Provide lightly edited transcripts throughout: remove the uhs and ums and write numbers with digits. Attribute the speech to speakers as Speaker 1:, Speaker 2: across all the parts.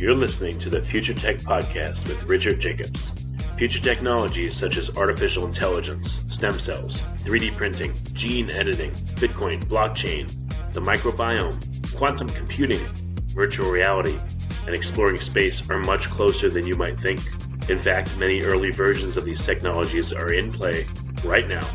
Speaker 1: You're listening to the Future Tech Podcast with Richard Jacobs. Future technologies such as artificial intelligence, stem cells, 3D printing, gene editing, Bitcoin, blockchain, the microbiome, quantum computing, virtual reality, and exploring space are much closer than you might think. In fact, many early versions of these technologies are in play right now,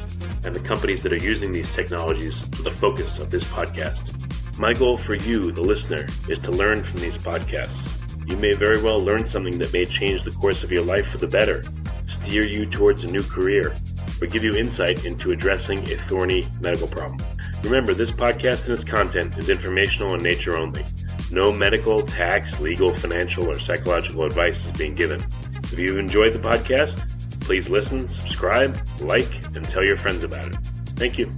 Speaker 1: and the companies that are using these technologies are the focus of this podcast. My goal for you, the listener, is to learn from these podcasts. You may very well learn something that may change the course of your life for the better, steer you towards a new career, or give you insight into addressing a thorny medical problem. Remember, this podcast and its content is informational in nature only. No medical, tax, legal, financial, or psychological advice is being given. If you've enjoyed the podcast, please listen, subscribe, like, and tell your friends about it. Thank you.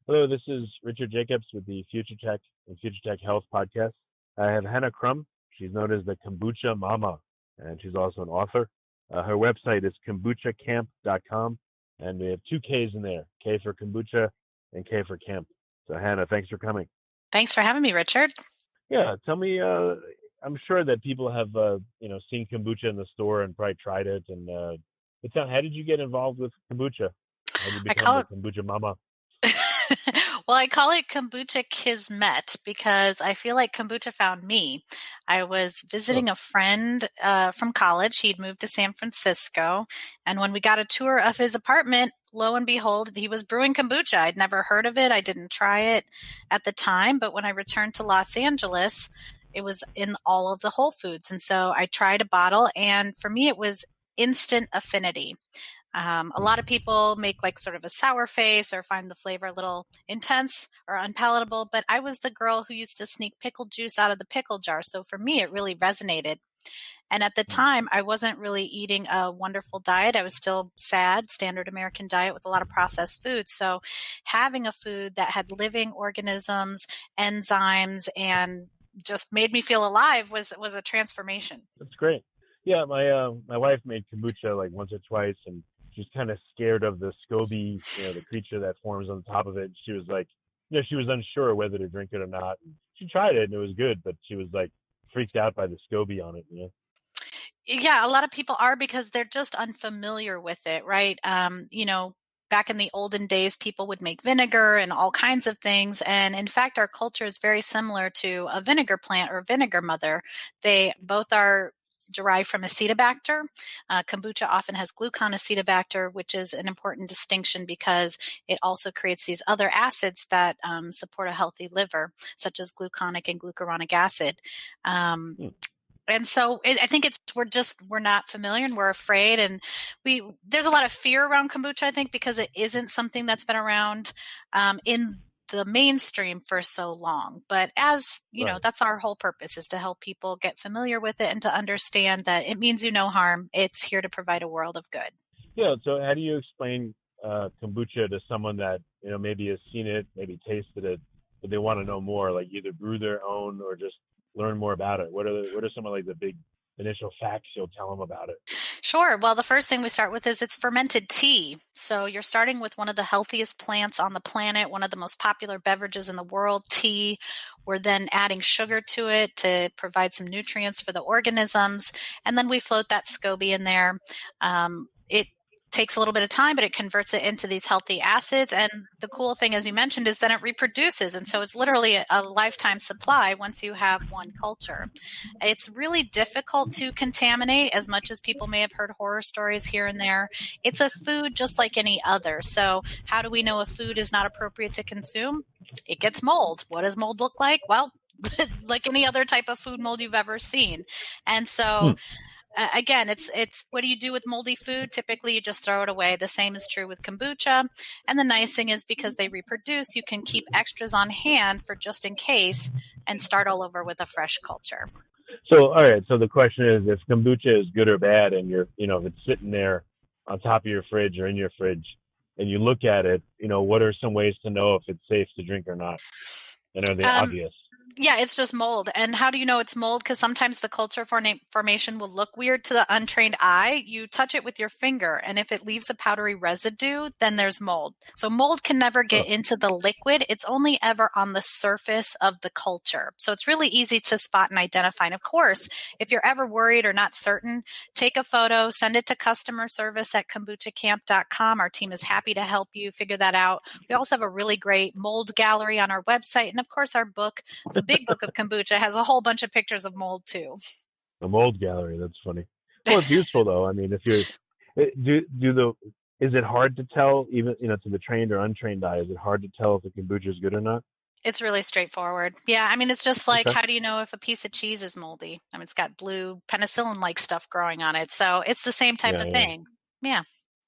Speaker 1: Hello, this is Richard Jacobs with the Future Tech and Future Tech Health podcast. I have Hannah Crum. She's known as the Kombucha Mama, and she's also an author. Her website is kombuchacamp.com, and we have two K's in there, K for kombucha and K for camp. So Hannah, thanks for coming.
Speaker 2: Thanks for having me, Richard.
Speaker 1: Yeah, tell me, I'm sure that people have, seen kombucha in the store and probably tried it. And how did you get involved with kombucha? How did you become the Kombucha Mama?
Speaker 2: Well, I call it Kombucha Kismet because I feel like kombucha found me. I was visiting a friend from college. He'd moved to San Francisco. And when we got a tour of his apartment, lo and behold, he was brewing kombucha. I'd never heard of it. I didn't try it at the time. But when I returned to Los Angeles, it was in all of the Whole Foods. And so I tried a bottle. And for me, it was instant affinity. A lot of people make like sort of a sour face or find the flavor a little intense or unpalatable, but I was the girl who used to sneak pickle juice out of the pickle jar. So for me, it really resonated. And at the time, I wasn't really eating a wonderful diet. I was still sad, standard American diet with a lot of processed foods. So having a food that had living organisms, enzymes, and just made me feel alive was a transformation.
Speaker 1: That's great. Yeah, my wife made kombucha like once or twice, and she's kind of scared of the SCOBY, the creature that forms on the top of it. She was like, she was unsure whether to drink it or not. She tried it and it was good, but she was like freaked out by the SCOBY on it.
Speaker 2: Yeah, a lot of people are because they're just unfamiliar with it, right? Back in the olden days, people would make vinegar and all kinds of things. And in fact, our culture is very similar to a vinegar plant or vinegar mother. They both are derived from Acetobacter. Kombucha often has gluconacetobacter, which is an important distinction because it also creates these other acids that support a healthy liver, such as gluconic and glucuronic acid. And so I think we're not familiar and we're afraid. And there's a lot of fear around kombucha, I think, because it isn't something that's been around in the mainstream for so long. But as you know, that's our whole purpose, is to help people get familiar with it and to understand that it means no harm. It's here to provide a world of good.
Speaker 1: Yeah. So how do you explain kombucha to someone that, maybe has seen it, maybe tasted it, but they want to know more, like either brew their own or just learn more about it? What are some of like the big initial facts you'll tell them about it?
Speaker 2: Sure. Well, the first thing we start with is it's fermented tea. So you're starting with one of the healthiest plants on the planet, one of the most popular beverages in the world, tea. We're then adding sugar to it to provide some nutrients for the organisms. And then we float that SCOBY in there. It takes a little bit of time, but it converts it into these healthy acids. And the cool thing, as you mentioned, is then it reproduces. And so it's literally a lifetime supply once you have one culture. It's really difficult to contaminate, as much as people may have heard horror stories here and there. It's a food just like any other. So how do we know a food is not appropriate to consume? It gets mold. What does mold look like? Well, like any other type of food mold you've ever seen. And so again, it's what do you do with moldy food? Typically, you just throw it away. The same is true with kombucha. And the nice thing is, because they reproduce, you can keep extras on hand for just in case and start all over with a fresh culture.
Speaker 1: So, all right. So the question is, if kombucha is good or bad, and if it's sitting there on top of your fridge or in your fridge, and you look at it, what are some ways to know if it's safe to drink or not? And are they obvious?
Speaker 2: Yeah, it's just mold. And how do you know it's mold? Because sometimes the culture formation will look weird to the untrained eye. You touch it with your finger, and if it leaves a powdery residue, then there's mold. So mold can never get
Speaker 3: Oh.
Speaker 2: into the liquid. It's only ever on the surface of the culture. So it's really easy to spot and identify. And of course, if you're ever worried or not certain, take a photo, send it to customer service at kombuchacamp.com. Our team is happy to help you figure that out. We also have a really great mold gallery on our website. And of course, our book, the Big Book of Kombucha, has a whole bunch of pictures of mold too.
Speaker 3: A mold gallery. That's funny. Well, it's useful though. I mean, if you're is it hard to tell, even to the trained or untrained eye? Is it hard to tell if the kombucha is good or not?
Speaker 2: It's really straightforward. Yeah, I mean, it's just like,
Speaker 3: Okay.
Speaker 2: how do you know if a piece of cheese is moldy? I mean, it's got blue penicillin-like stuff growing on it, so it's the same type of thing. Yeah.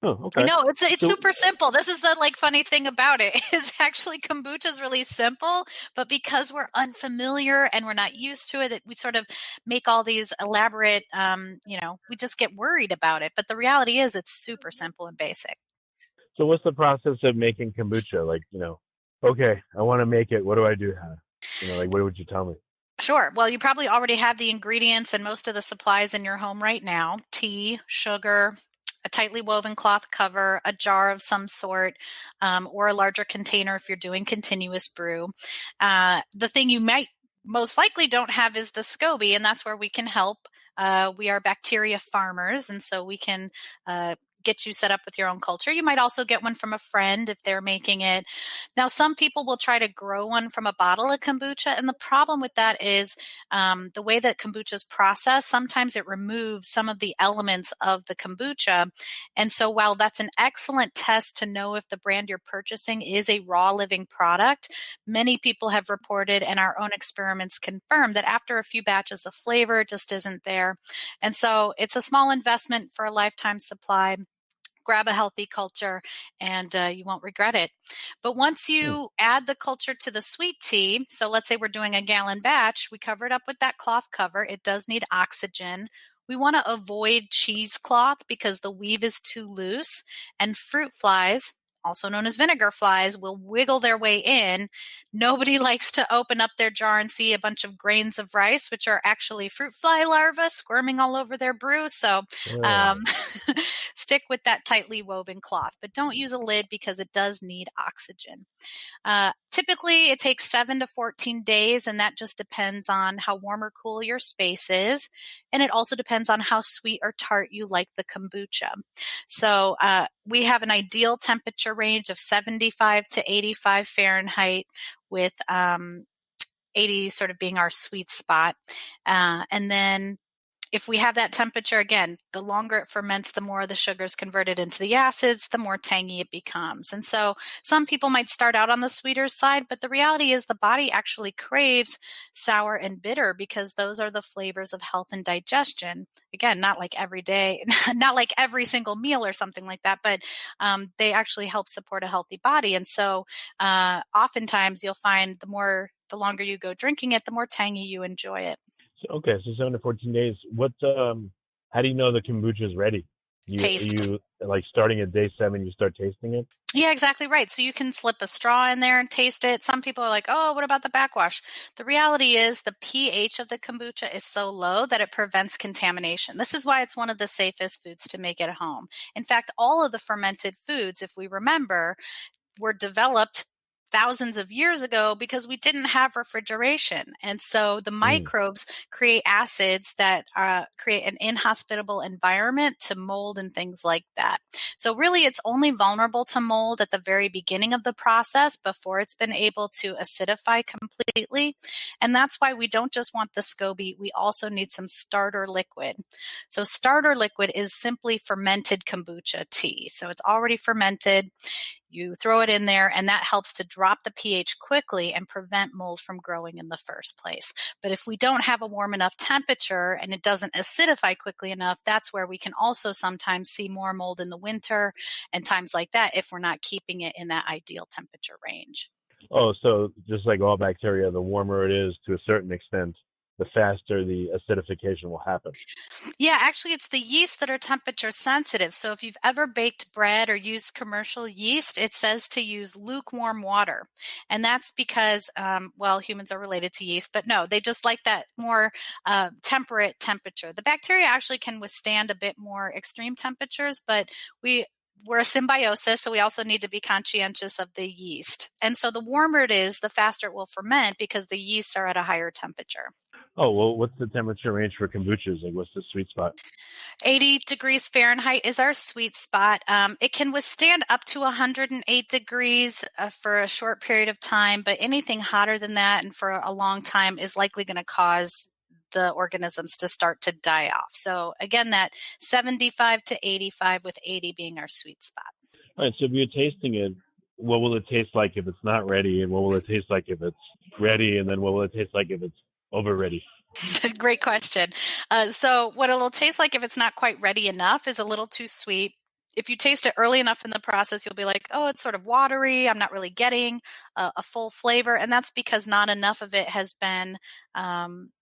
Speaker 3: Oh, okay.
Speaker 2: No, it's
Speaker 3: So-
Speaker 2: super simple. This is the funny thing about it is actually kombucha is really simple, but because we're unfamiliar and we're not used to it, that we sort of make all these elaborate, we just get worried about it. But the reality is it's super simple and basic.
Speaker 3: So what's the process of making kombucha? Okay, I want to make it. What do I do? What would you tell me?
Speaker 2: Sure. Well, you probably already have the ingredients and most of the supplies in your home right now: tea, sugar, a tightly woven cloth cover, a jar of some sort, or a larger container if you're doing continuous brew. The thing you might most likely don't have is the SCOBY, and that's where we can help. We are bacteria farmers, and so we can get you set up with your own culture. You might also get one from a friend if they're making it. Now, some people will try to grow one from a bottle of kombucha, and the problem with that is the way that kombucha is processed, sometimes it removes some of the elements of the kombucha. And so while that's an excellent test to know if the brand you're purchasing is a raw living product, many people have reported, and our own experiments confirm, that after a few batches of flavor just isn't there. And so it's a small investment for a lifetime supply. Grab a healthy culture and you won't regret it. But once you add the culture to the sweet tea, so let's say we're doing a gallon batch, we cover it up with that cloth cover. It does need oxygen. We want to avoid cheesecloth because the weave is too loose, and fruit flies, also known as vinegar flies, will wiggle their way in. Nobody likes to open up their jar and see a bunch of grains of rice, which are actually fruit fly larvae squirming all over their brew. So stick with that tightly woven cloth, but don't use a lid because it does need oxygen. Typically, it takes 7 to 14 days, and that just depends on how warm or cool your space is. And it also depends on how sweet or tart you like the kombucha. So we have an ideal temperature range of 75 to 85 Fahrenheit, with 80 sort of being our sweet spot. And then if we have that temperature, again, the longer it ferments, the more the sugar is converted into the acids, the more tangy it becomes. And so some people might start out on the sweeter side, but the reality is the body actually craves sour and bitter because those are the flavors of health and digestion. Again, not like every day, not like every single meal or something like that, but they actually help support a healthy body. And so oftentimes you'll find the longer you go drinking it, the more tangy you enjoy it.
Speaker 3: Okay, so 7 to 14 days. How do you know the kombucha is ready?
Speaker 2: Taste.
Speaker 3: You starting at day 7, you start tasting it?
Speaker 2: Yeah, exactly right. So you can slip a straw in there and taste it. Some people are like, oh, what about the backwash? The reality is the pH of the kombucha is so low that it prevents contamination. This is why it's one of the safest foods to make at home. In fact, all of the fermented foods, if we remember, were developed thousands of years ago because we didn't have refrigeration. And so the microbes create acids that create an inhospitable environment to mold and things like that. So really it's only vulnerable to mold at the very beginning of the process before it's been able to acidify completely. And that's why we don't just want the SCOBY, we also need some starter liquid. So starter liquid is simply fermented kombucha tea. So it's already fermented. You throw it in there, and that helps to drop the pH quickly and prevent mold from growing in the first place. But if we don't have a warm enough temperature and it doesn't acidify quickly enough, that's where we can also sometimes see more mold in the winter and times like that if we're not keeping it in that ideal temperature range.
Speaker 3: Oh, so just like all bacteria, the warmer it is to a certain extent, the faster the acidification will happen.
Speaker 2: Yeah, actually, it's the yeast that are temperature sensitive. So if you've ever baked bread or used commercial yeast, it says to use lukewarm water. And that's because, well, humans are related to yeast, but no, they just like that more temperate temperature. The bacteria actually can withstand a bit more extreme temperatures, but we're a symbiosis, so we also need to be conscientious of the yeast. And so the warmer it is, the faster it will ferment because the yeasts are at a higher temperature.
Speaker 3: Oh, well, what's the temperature range for kombuchas? Like, what's the sweet spot?
Speaker 2: 80 degrees Fahrenheit is our sweet spot. It can withstand up to 108 degrees for a short period of time, but anything hotter than that and for a long time is likely going to cause the organisms to start to die off. So again, that 75 to 85 with 80 being our sweet spot.
Speaker 3: All right, so if you're tasting it, what will it taste like if it's not ready? And what will it taste like if it's ready? And then what will it taste like if it's over ready?
Speaker 2: Great question. So what it'll taste like if it's not quite ready enough is a little too sweet. If you taste it early enough in the process, you'll be like, oh, it's sort of watery. I'm not really getting a full flavor. And that's because not enough of it has been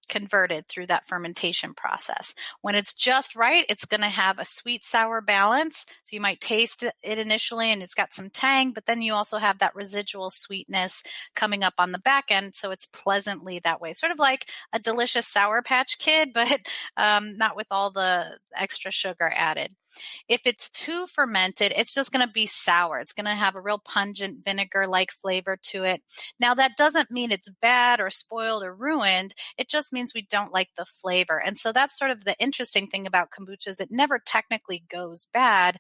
Speaker 2: converted through that fermentation process. When it's just right, it's going to have a sweet sour balance. So you might taste it initially and it's got some tang, but then you also have that residual sweetness coming up on the back end. So it's pleasantly that way, sort of like a delicious Sour Patch Kid, but not with all the extra sugar added. If it's too fermented, it's just going to be sour. It's going to have a real pungent vinegar-like flavor to it. Now, that doesn't mean it's bad or spoiled or ruined. It just means we don't like the flavor. And so that's sort of the interesting thing about kombucha is it never technically goes bad.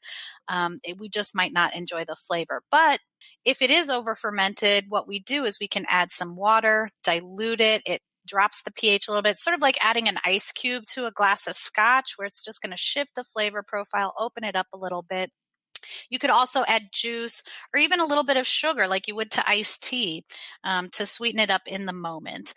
Speaker 2: We just might not enjoy the flavor. But if it is over fermented, what we do is we can add some water, dilute it. It drops the pH a little bit, sort of like adding an ice cube to a glass of scotch where it's just going to shift the flavor profile, open it up a little bit. You could also add juice or even a little bit of sugar like you would to iced tea to sweeten it up in the moment.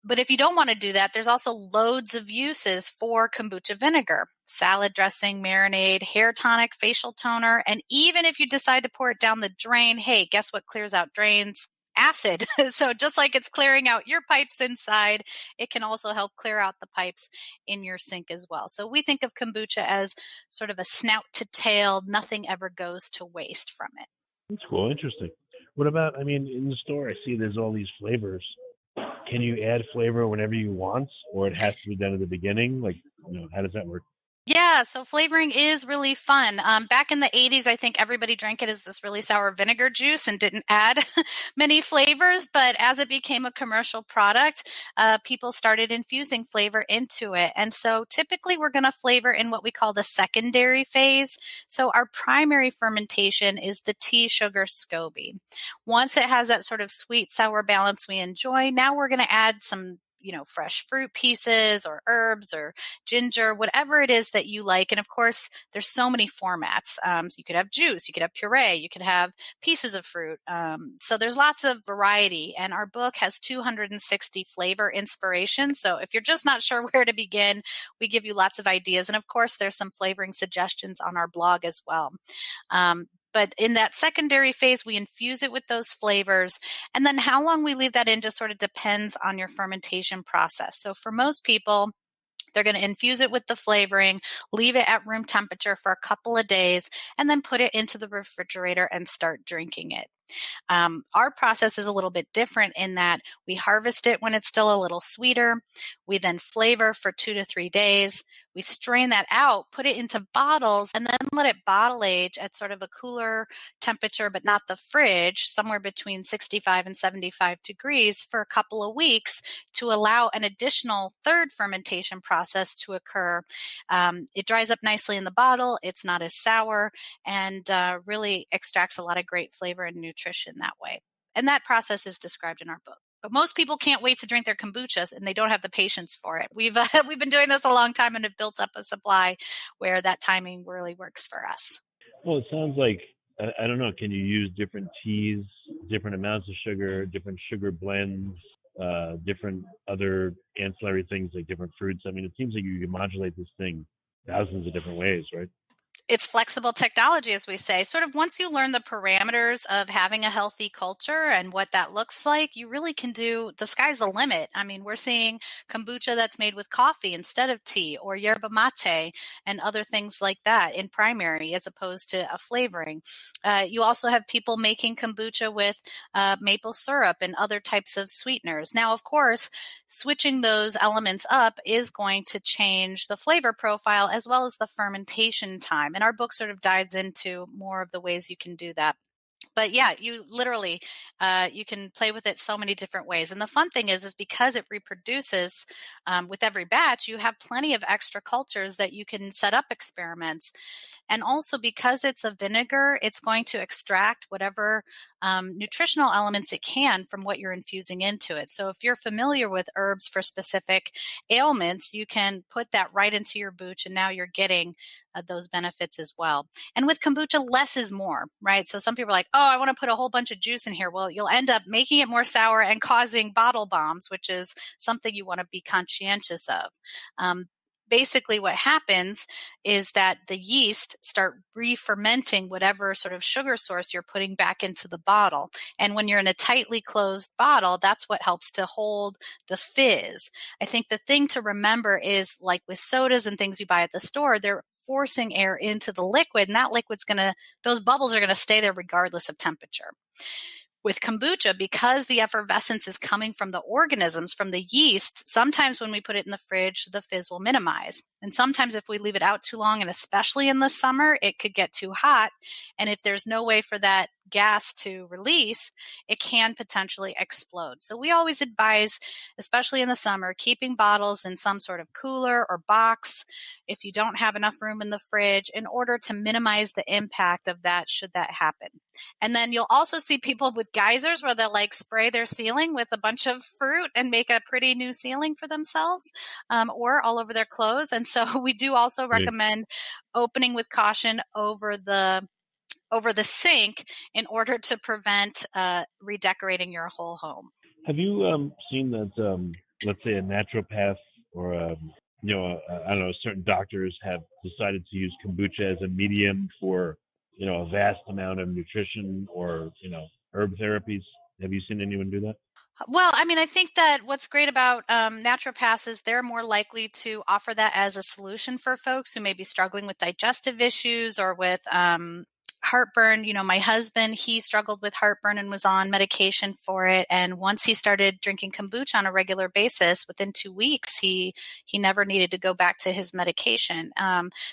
Speaker 2: But if you don't want to do that, there's also loads of uses for kombucha vinegar: salad dressing, marinade, hair tonic, facial toner. And even if you decide to pour it down the drain, hey, guess what clears out drains? Acid. So just like it's clearing out your pipes inside, it can also help clear out the pipes in your sink as well. So we think of kombucha as sort of a snout to tail, nothing ever goes to waste from it.
Speaker 3: That's cool. Interesting. What about, I mean, in the store, I see there's all these flavors. Can you add flavor whenever you want, or it has to be done at the beginning? Like, how does that work?
Speaker 2: Yeah, so flavoring is really fun. Back in the 80s, I think everybody drank it as this really sour vinegar juice and didn't add many flavors. But as it became a commercial product, people started infusing flavor into it. And so typically we're going to flavor in what we call the secondary phase. So our primary fermentation is the tea sugar SCOBY. Once it has that sort of sweet sour balance we enjoy, now we're going to add some fresh fruit pieces or herbs or ginger, whatever it is that you like. And of course, there's so many formats. So you could have juice, you could have puree, you could have pieces of fruit. So there's lots of variety. And our book has 260 flavor inspirations. So if you're just not sure where to begin, we give you lots of ideas. And of course, there's some flavoring suggestions on our blog as well. But in that secondary phase, we infuse it with those flavors. And then how long we leave that in just sort of depends on your fermentation process. So for most people, they're going to infuse it with the flavoring, leave it at room temperature for a couple of days, and then put it into the refrigerator and start drinking it. Our process is a little bit different in that we harvest it when it's still a little sweeter. We then flavor for 2 to 3 days. We strain that out, put it into bottles, and then let it bottle age at sort of a cooler temperature, but not the fridge, somewhere between 65 and 75 degrees for a couple of weeks to allow an additional third fermentation process to occur. It dries up nicely in the bottle. It's not as sour and really extracts a lot of great flavor and nutrition that way. And that process is described in our book. But most people can't wait to drink their kombuchas, and they don't have the patience for it. We've been doing this a long time and have built up a supply where that timing really works for us.
Speaker 3: Well, it sounds like, I don't know, can you use different teas, different amounts of sugar, different sugar blends, different other ancillary things like different fruits? I mean, it seems like you can modulate this thing thousands of different ways, right?
Speaker 2: It's flexible technology, as we say. Sort of once you learn the parameters of having a healthy culture and what that looks like, you really can do, the sky's the limit. I mean, we're seeing kombucha that's made with coffee instead of tea, or yerba mate and other things like that in primary as opposed to a flavoring. You also have people making kombucha with maple syrup and other types of sweeteners. Now, of course, switching those elements up is going to change the flavor profile as well as the fermentation time. And our book sort of dives into more of the ways you can do that. But yeah, you literally, you can play with it so many different ways. And the fun thing is because it reproduces with every batch, you have plenty of extra cultures that you can set up experiments. And also because it's a vinegar, it's going to extract whatever nutritional elements it can from what you're infusing into it. So if you're familiar with herbs for specific ailments, you can put that right into your booch, and now you're getting those benefits as well. And with kombucha, less is more, right? So some people are like, oh, I want to put a whole bunch of juice in here. Well, you'll end up making it more sour and causing bottle bombs, which is something you want to be conscientious of. Basically what happens is that the yeast start re-fermenting whatever sort of sugar source you're putting back into the bottle. And when you're in a tightly closed bottle, that's what helps to hold the fizz. I think the thing to remember is, like with sodas and things you buy at the store, they're forcing air into the liquid, and that liquid's those bubbles are going to stay there regardless of temperature. With kombucha, because the effervescence is coming from the organisms, from the yeast, sometimes when we put it in the fridge, the fizz will minimize. And sometimes if we leave it out too long, and especially in the summer, it could get too hot. And if there's no way for that gas to release, it can potentially explode. So we always advise, especially in the summer, keeping bottles in some sort of cooler or box if you don't have enough room in the fridge, in order to minimize the impact of that should that happen. And then you'll also see people with geysers where they'll like spray their ceiling with a bunch of fruit and make a pretty new ceiling for themselves, or all over their clothes. And so we do also recommend opening with caution over the sink in order to prevent redecorating your whole home.
Speaker 3: Have you seen that, let's say a naturopath or, I don't know, certain doctors have decided to use kombucha as a medium for, a vast amount of nutrition or, herb therapies? Have you seen anyone do that?
Speaker 2: Well, I mean, I think that what's great about naturopaths is they're more likely to offer that as a solution for folks who may be struggling with digestive issues or with heartburn. My husband, he struggled with heartburn and was on medication for it. And once he started drinking kombucha on a regular basis, within 2 weeks, he never needed to go back to his medication.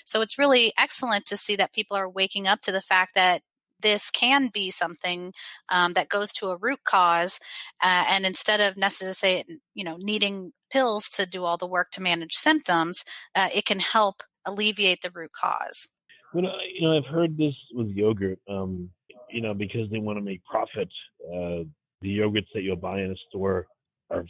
Speaker 2: So it's really excellent to see that people are waking up to the fact that this can be something that goes to a root cause, and instead of necessarily, needing pills to do all the work to manage symptoms, it can help alleviate the root cause.
Speaker 3: Well, I've heard this with yogurt, because they want to make profit. The yogurts that you'll buy in a store are,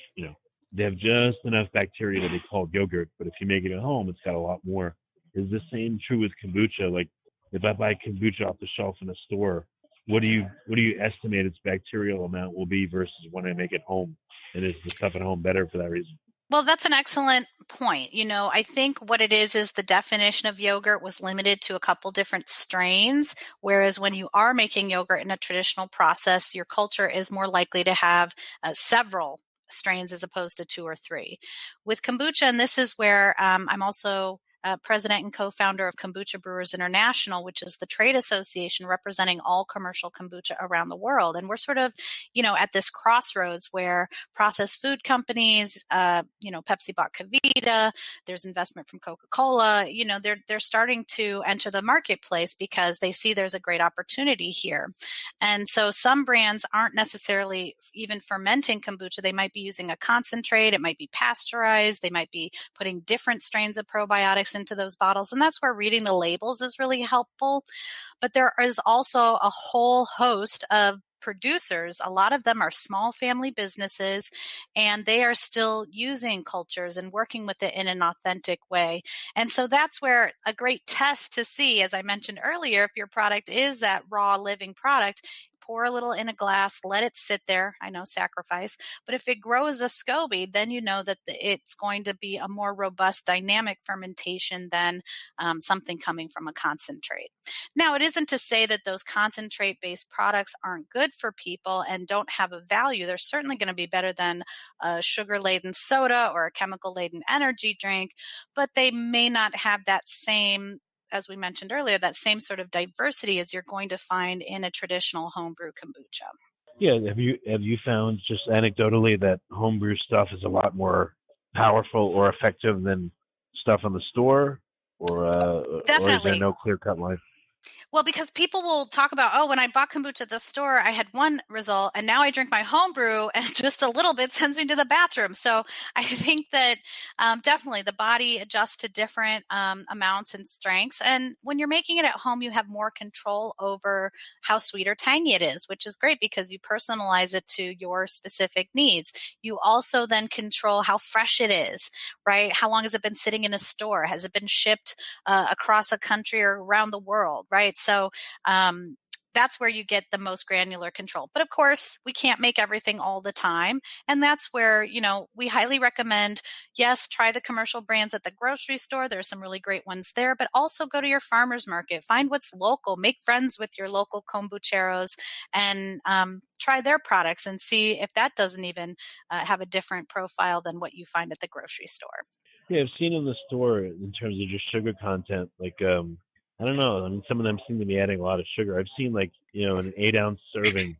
Speaker 3: they have just enough bacteria to be called yogurt, but if you make it at home, it's got a lot more. Is the same true with kombucha? Like, if I buy kombucha off the shelf in a store, what do you estimate its bacterial amount will be versus when I make it home? And is the stuff at home better for that reason?
Speaker 2: Well, that's an excellent point. I think what it is the definition of yogurt was limited to a couple different strains, whereas when you are making yogurt in a traditional process, your culture is more likely to have several strains as opposed to 2 or 3. With kombucha, and this is where I'm also president and co-founder of Kombucha Brewers International, which is the trade association representing all commercial kombucha around the world. And we're sort of, at this crossroads where processed food companies, Pepsi bought KeVita, there's investment from Coca-Cola, they're starting to enter the marketplace because they see there's a great opportunity here. And so some brands aren't necessarily even fermenting kombucha. They might be using a concentrate. It might be pasteurized. They might be putting different strains of probiotics into those bottles. And that's where reading the labels is really helpful. But there is also a whole host of producers. A lot of them are small family businesses, and they are still using cultures and working with it in an authentic way. And so that's where a great test to see, as I mentioned earlier, if your product is that raw living product, pour a little in a glass, let it sit there. I know, sacrifice. But if it grows a SCOBY, then you know that it's going to be a more robust dynamic fermentation than something coming from a concentrate. Now, it isn't to say that those concentrate-based products aren't good for people and don't have a value. They're certainly going to be better than a sugar-laden soda or a chemical-laden energy drink, but they may not have that same, as we mentioned earlier, that same sort of diversity as you're going to find in a traditional homebrew kombucha.
Speaker 3: Yeah, have you found just anecdotally that homebrew stuff is a lot more powerful or effective than stuff on the store, or is there
Speaker 2: Definitely.
Speaker 3: no clear-cut line?
Speaker 2: Well, because people will talk about, oh, when I bought kombucha at the store, I had one result, and now I drink my homebrew, and just a little bit sends me to the bathroom. So I think that definitely the body adjusts to different amounts and strengths. And when you're making it at home, you have more control over how sweet or tangy it is, which is great because you personalize it to your specific needs. You also then control how fresh it is, right? How long has it been sitting in a store? Has it been shipped across a country or around the world, right? So that's where you get the most granular control. But of course, we can't make everything all the time. And that's where, we highly recommend, yes, try the commercial brands at the grocery store. There's some really great ones there, but also go to your farmer's market, find what's local, make friends with your local kombucheros, and try their products and see if that doesn't even have a different profile than what you find at the grocery store.
Speaker 3: Yeah, I've seen in the store in terms of just sugar content, like I don't know. I mean, some of them seem to be adding a lot of sugar. I've seen like an 8-ounce serving,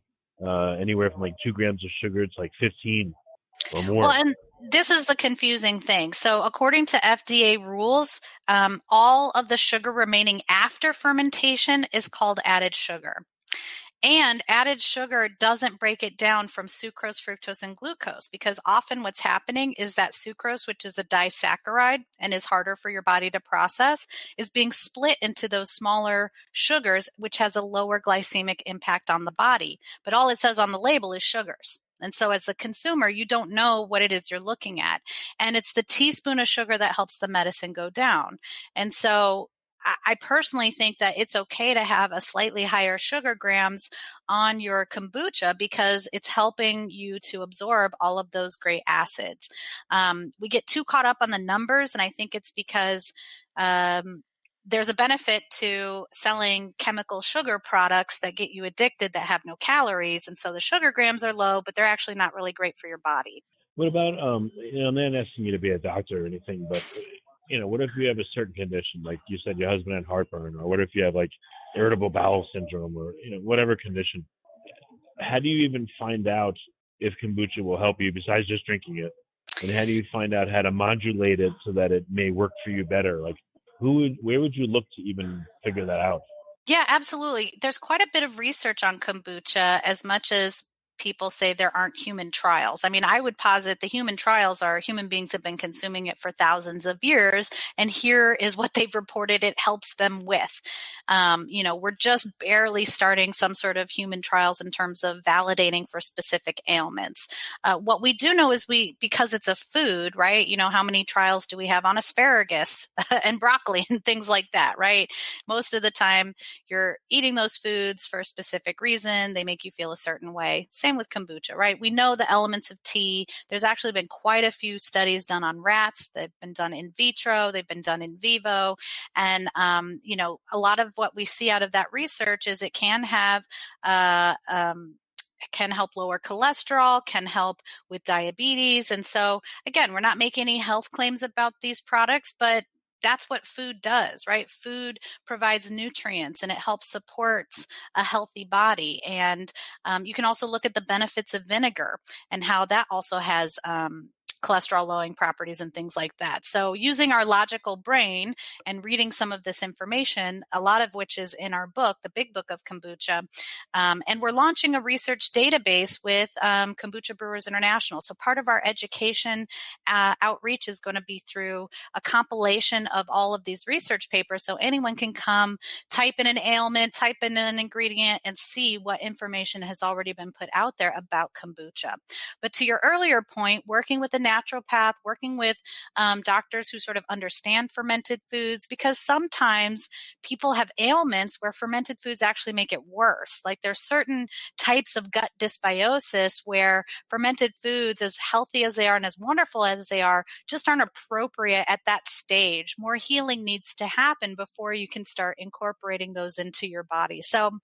Speaker 3: anywhere from like 2 grams of sugar to like 15 or more.
Speaker 2: Well, and this is the confusing thing. So according to FDA rules, all of the sugar remaining after fermentation is called added sugar. And added sugar doesn't break it down from sucrose, fructose, and glucose, because often what's happening is that sucrose, which is a disaccharide and is harder for your body to process, is being split into those smaller sugars, which has a lower glycemic impact on the body. But all it says on the label is sugars. And so as the consumer, you don't know what it is you're looking at. And it's the teaspoon of sugar that helps the medicine go down. And so I personally think that it's okay to have a slightly higher sugar grams on your kombucha because it's helping you to absorb all of those great acids. We get too caught up on the numbers, and I think it's because there's a benefit to selling chemical sugar products that get you addicted that have no calories. And so the sugar grams are low, but they're actually not really great for your body.
Speaker 3: What about, I'm not asking you to be a doctor or anything, but what if you have a certain condition, like you said, your husband had heartburn, or what if you have like irritable bowel syndrome, or whatever condition? How do you even find out if kombucha will help you besides just drinking it? And how do you find out how to modulate it so that it may work for you better? Like, where would you look to even figure that out?
Speaker 2: Yeah, absolutely. There's quite a bit of research on kombucha, as much as people say there aren't human trials. I mean, I would posit the human trials are human beings have been consuming it for thousands of years, and here is what they've reported it helps them with. We're just barely starting some sort of human trials in terms of validating for specific ailments. What we do know is because it's a food, right? How many trials do we have on asparagus and broccoli and things like that, right? Most of the time you're eating those foods for a specific reason. They make you feel a certain way. Same with kombucha, right? We know the elements of tea. There's actually been quite a few studies done on rats. They've been done in vitro. They've been done in vivo. And, a lot of what we see out of that research is it can have, can help lower cholesterol, can help with diabetes. And so, again, we're not making any health claims about these products, but that's what food does, right? Food provides nutrients and it helps support a healthy body. And you can also look at the benefits of vinegar and how that also has cholesterol lowering properties and things like that. So using our logical brain and reading some of this information, a lot of which is in our book, the Big Book of Kombucha, and we're launching a research database with Kombucha Brewers International. So part of our education outreach is going to be through a compilation of all of these research papers. So anyone can come, type in an ailment, type in an ingredient, and see what information has already been put out there about kombucha. But to your earlier point, working with the naturopath, working with doctors who sort of understand fermented foods, because sometimes people have ailments where fermented foods actually make it worse. Like there's certain types of gut dysbiosis where fermented foods, as healthy as they are and as wonderful as they are, just aren't appropriate at that stage. More healing needs to happen before you can start incorporating those into your body. So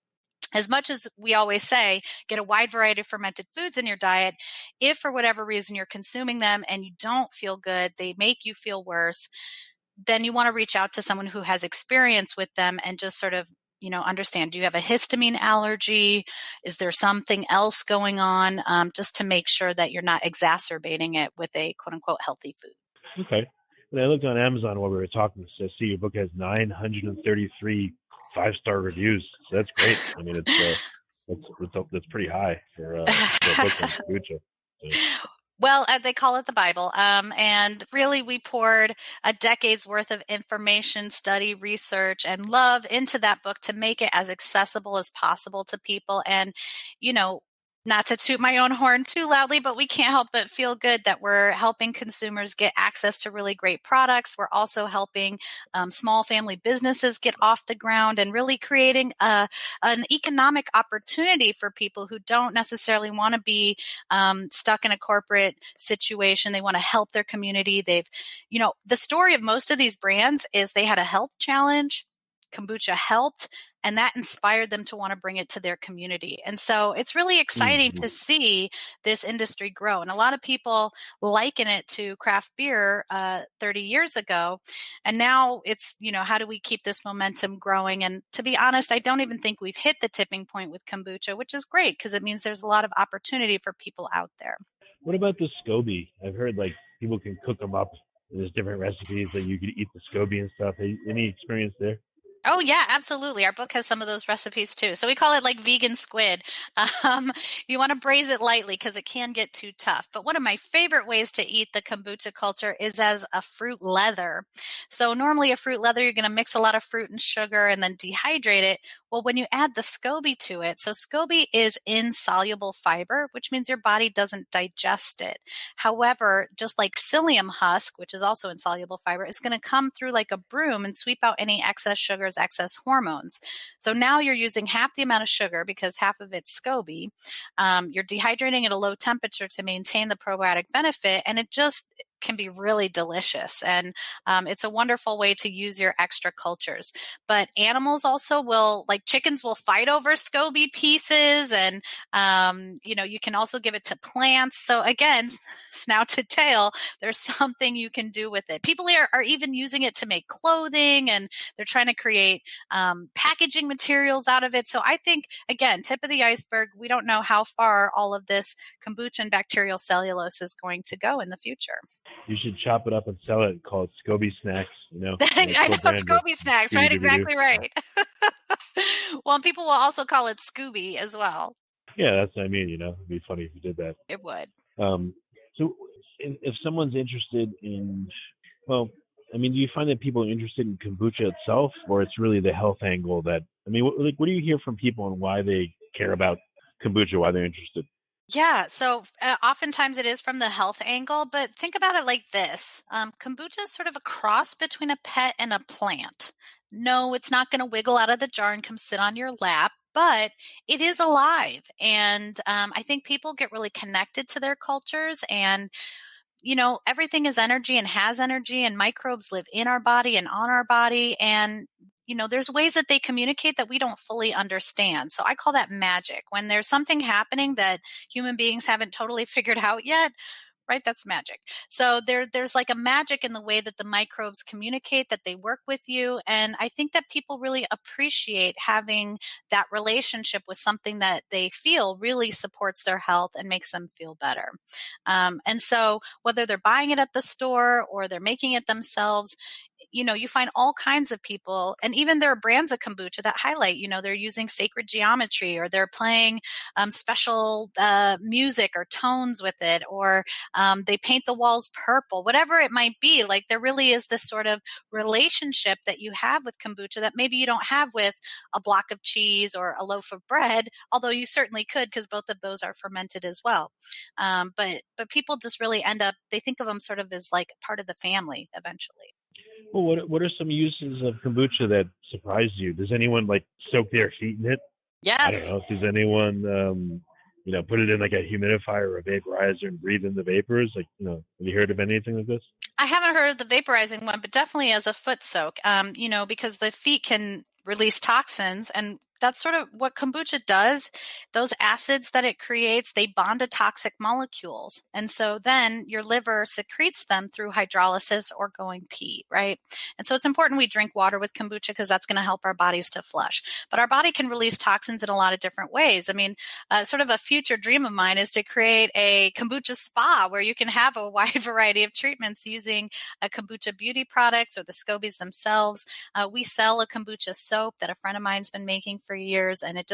Speaker 2: as much as we always say, get a wide variety of fermented foods in your diet, if for whatever reason you're consuming them and you don't feel good, they make you feel worse, then you want to reach out to someone who has experience with them and just sort of, understand, do you have a histamine allergy? Is there something else going on? Just to make sure that you're not exacerbating it with a quote unquote healthy food.
Speaker 3: Okay. When I looked on Amazon while we were talking, so I see your book has 933 5-star reviews. So that's great. I mean, that's pretty high for a book on kombucha. So.
Speaker 2: Well, they call it the Bible. And really, we poured a decade's worth of information, study, research, and love into that book to make it as accessible as possible to people. And, not to toot my own horn too loudly, but we can't help but feel good that we're helping consumers get access to really great products. We're also helping small family businesses get off the ground and really creating an economic opportunity for people who don't necessarily want to be stuck in a corporate situation. They want to help their community. The story of most of these brands is they had a health challenge. Kombucha helped, and that inspired them to want to bring it to their community. And so it's really exciting to see this industry grow. And a lot of people liken it to craft beer 30 years ago. And now it's, how do we keep this momentum growing? And to be honest, I don't even think we've hit the tipping point with kombucha, which is great because it means there's a lot of opportunity for people out there.
Speaker 3: What about the SCOBY? I've heard people can cook them up. There's different recipes that you could eat the SCOBY and stuff. Any experience there?
Speaker 2: Oh, yeah, absolutely. Our book has some of those recipes too. So we call it like vegan squid. You want to braise it lightly because it can get too tough. But one of my favorite ways to eat the kombucha culture is as a fruit leather. So normally a fruit leather, you're going to mix a lot of fruit and sugar and then dehydrate it. Well, when you add the SCOBY to it, so SCOBY is insoluble fiber, which means your body doesn't digest it. However, just like psyllium husk, which is also insoluble fiber, is going to come through like a broom and sweep out any excess sugars, excess hormones. So now you're using half the amount of sugar because half of it's SCOBY. You're dehydrating at a low temperature to maintain the probiotic benefit, and it just can be really delicious. And it's a wonderful way to use your extra cultures. But animals also like chickens will fight over SCOBY pieces. And, you can also give it to plants. So again, snout to tail, there's something you can do with it. People are even using it to make clothing, and they're trying to create packaging materials out of it. So I think, again, tip of the iceberg, we don't know how far all of this kombucha and bacterial cellulose is going to go in the future.
Speaker 3: You should chop it up and sell it and call it SCOBY Snacks,
Speaker 2: I know, SCOBY Snacks, right? Exactly right. Well, and people will also call it Scooby as well.
Speaker 3: Yeah, that's what I mean, it'd be funny if you did that.
Speaker 2: It would.
Speaker 3: So if someone's interested in, do you find that people are interested in kombucha itself, or it's really the health angle what do you hear from people and why they care about kombucha, why they're interested?
Speaker 2: Yeah, so oftentimes it is from the health angle, but think about it like this. Kombucha is sort of a cross between a pet and a plant. No, it's not going to wiggle out of the jar and come sit on your lap, but it is alive. And I think people get really connected to their cultures, and everything is energy and has energy, and microbes live in our body and on our body. And there's ways that they communicate that we don't fully understand. So I call that magic. When there's something happening that human beings haven't totally figured out yet, right? That's magic. So there's like a magic in the way that the microbes communicate, that they work with you. And I think that people really appreciate having that relationship with something that they feel really supports their health and makes them feel better. And so whether they're buying it at the store or they're making it themselves, you find all kinds of people, and even there are brands of kombucha that highlight, they're using sacred geometry, or they're playing special music or tones with it, or they paint the walls purple, whatever it might be. Like, there really is this sort of relationship that you have with kombucha that maybe you don't have with a block of cheese or a loaf of bread, although you certainly could, because both of those are fermented as well. But people just really they think of them sort of as like part of the family eventually.
Speaker 3: Well, what are some uses of kombucha that surprised you? Does anyone like soak their feet in it?
Speaker 2: Yes.
Speaker 3: I don't know. Does anyone, put it in like a humidifier or a vaporizer and breathe in the vapors? Like, have you heard of anything like this?
Speaker 2: I haven't heard of the vaporizing one, but definitely as a foot soak, because the feet can release toxins, and that's sort of what kombucha does. Those acids that it creates, they bond to toxic molecules. And so then your liver secretes them through hydrolysis or going pee, right? And so it's important we drink water with kombucha, because that's going to help our bodies to flush. But our body can release toxins in a lot of different ways. I mean, sort of a future dream of mine is to create a kombucha spa where you can have a wide variety of treatments using kombucha beauty products or the scobies themselves. We sell a kombucha soap that a friend of mine's been making for years, and it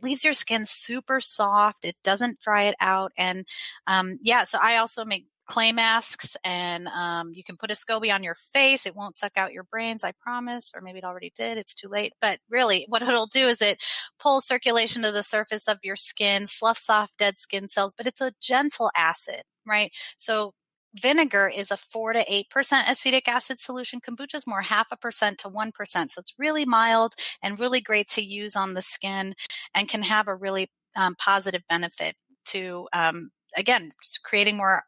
Speaker 2: leaves your skin super soft. It doesn't dry it out. And so I also make clay masks, and you can put a SCOBY on your face. It won't suck out your brains, I promise, or maybe it already did. It's too late. But really, what it'll do is it pulls circulation to the surface of your skin, sloughs off dead skin cells, but it's a gentle acid, right? So vinegar is a 4 to 8% acetic acid solution. Kombucha is more 0.5% to 1%. So it's really mild and really great to use on the skin, and can have a really positive benefit to, again, creating more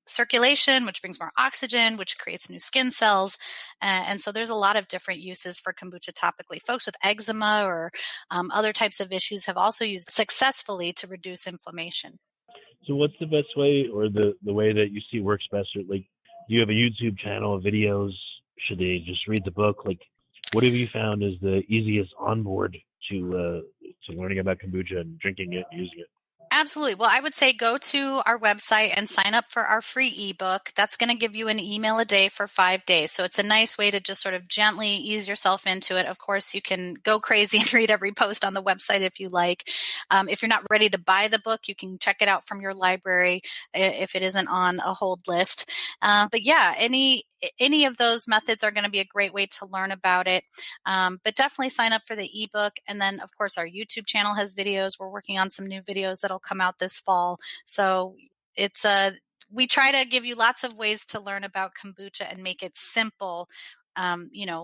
Speaker 2: circulation, which brings more oxygen, which creates new skin cells. And so there's a lot of different uses for kombucha topically. Folks with eczema or other types of issues have also used it successfully to reduce inflammation.
Speaker 3: So what's the best way, or the way that you see works best? Or like, do you have a YouTube channel, videos? Should they just read the book? Like, what have you found is the easiest onboard to learning about kombucha and drinking it and using it?
Speaker 2: Absolutely. Well, I would say go to our website and sign up for our free ebook. That's going to give you an email a day for 5 days. So it's a nice way to just sort of gently ease yourself into it. Of course, you can go crazy and read every post on the website if you like. If you're not ready to buy the book, you can check it out from your library if it isn't on a hold list. But yeah, any of those methods are going to be a great way to learn about it. But definitely sign up for the ebook. And then, of course, our YouTube channel has videos. We're working on some new videos that'll come out this fall. So we try to give you lots of ways to learn about kombucha and make it simple.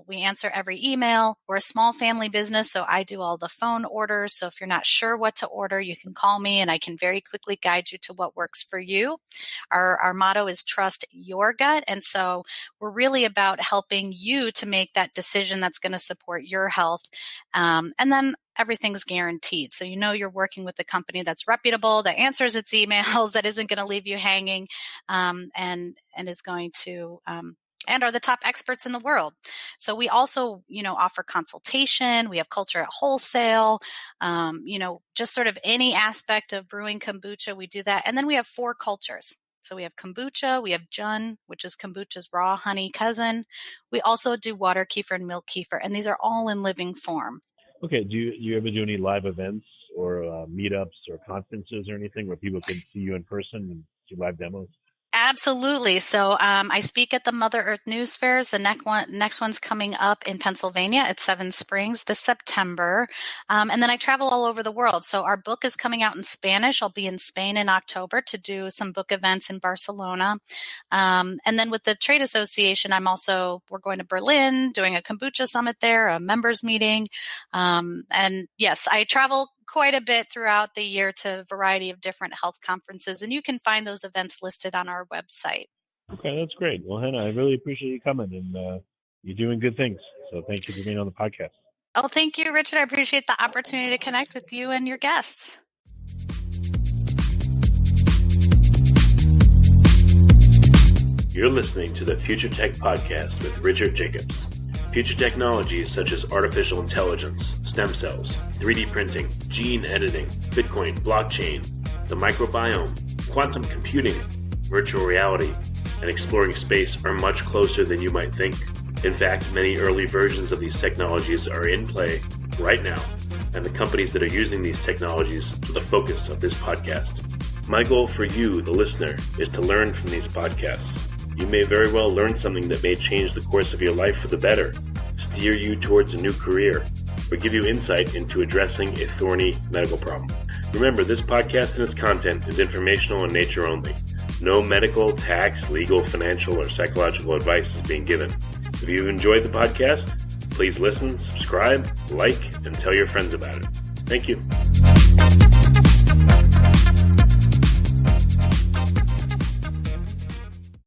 Speaker 2: We answer every email. We're a small family business, so I do all the phone orders. So if you're not sure what to order, you can call me and I can very quickly guide you to what works for you. Our motto is trust your gut. And so we're really about helping you to make that decision that's going to support your health. And then everything's guaranteed. So you're working with a company that's reputable, that answers its emails, that isn't going to leave you hanging, and is going to and are the top experts in the world. So we also, offer consultation. We have culture at wholesale, just sort of any aspect of brewing kombucha, we do that. And then we have 4 cultures. So we have kombucha, we have jun, which is kombucha's raw honey cousin. We also do water kefir and milk kefir, and these are all in living form.
Speaker 3: Okay. Do you ever do any live events or meetups or conferences or anything where people can see you in person and see live demos?
Speaker 2: Absolutely. So I speak at the Mother Earth News Fairs. The next one's coming up in Pennsylvania at Seven Springs this September. And then I travel all over the world. So our book is coming out in Spanish. I'll be in Spain in October to do some book events in Barcelona. And then with the Trade Association, we're going to Berlin, doing a kombucha summit there, a members meeting. And yes, I travel quite a bit throughout the year to a variety of different health conferences, and you can find those events listed on our website.
Speaker 3: Okay, that's great. Well, Hannah, I really appreciate you coming, and you're doing good things. So thank you for being on the podcast.
Speaker 2: Oh, thank you, Richard. I appreciate the opportunity to connect with you and your guests.
Speaker 1: You're listening to the Future Tech Podcast with Richard Jacobs. Future technologies such as artificial intelligence, stem cells, 3D printing, gene editing, Bitcoin, blockchain, the microbiome, quantum computing, virtual reality, and exploring space are much closer than you might think. In fact, many early versions of these technologies are in play right now, and the companies that are using these technologies are the focus of this podcast. My goal for you, the listener, is to learn from these podcasts. You may very well learn something that may change the course of your life for the better, steer you towards a new career, or give you insight into addressing a thorny medical problem. Remember, this podcast and its content is informational in nature only. No medical, tax, legal, financial, or psychological advice is being given. If you've enjoyed the podcast, please listen, subscribe, like, and tell your friends about it. Thank you.